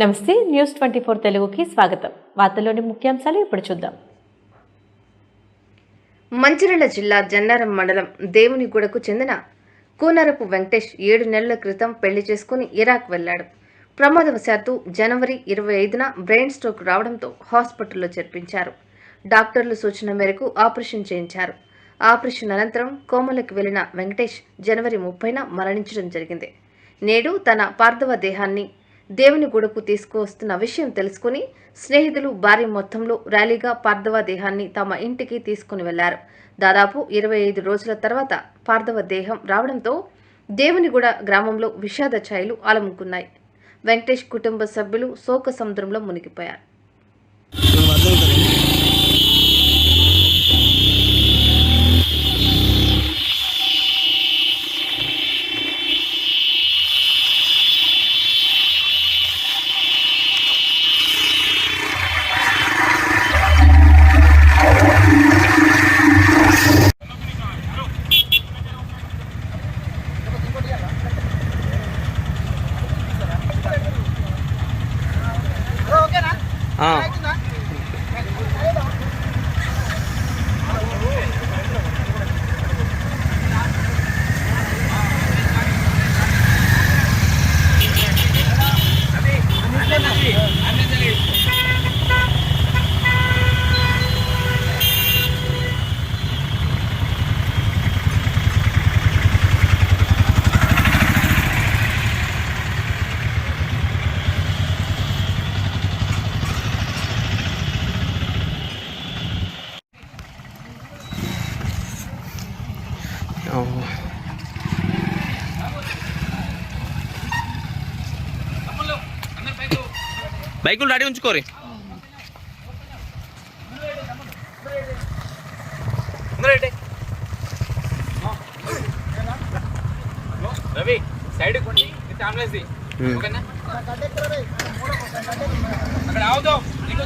నమస్తే న్యూస్ 24 తెలుగుకి స్వాగతం. వార్తల్లోని ముఖ్యాంశాలు ఇప్పుడు చూద్దాం. మంచిర్యాల జిల్లా జన్నారం మండలం దేవునిగూడకు చెందిన కూనరపు వెంకటేష్ 7 నెలల క్రితం పెళ్లి చేసుకుని ఇరాక్ వెళ్లాడు. ప్రమాదవశాత్తు జనవరి 25న బ్రెయిన్ స్ట్రోక్ రావడంతో హాస్పిటల్లో చేర్పించారు. డాక్టర్ల సూచన మేరకు ఆపరేషన్ చేయించారు. ఆపరేషన్ అనంతరం కోమలోకి వెళ్లిన వెంకటేష్ జనవరి 30న మరణించడం జరిగింది. నేడు తన పార్థివ దేహాన్ని దేవునిగూడకు తీసుకువస్తున్న విషయం తెలుసుకుని స్నేహితులు భారీ మొత్తంలో ర్యాలీగా పార్థివ దేహాన్ని తమ ఇంటికి తీసుకుని వెళ్లారు. దాదాపు 25 రోజుల తర్వాత పార్థివ దేహం రావడంతో దేవునిగూడ గ్రామంలో విషాద ఛాయలు అలముకున్నాయి. వెంకటేష్ కుటుంబ సభ్యులు శోక సముద్రంలో మునిగిపోయారు. బైకులు రెడీ ఉంచుకోరి. రవి సైడ్ కొండి అంబులెన్స్ ఓకేనా అక్కడ ఆవుతావు నీకు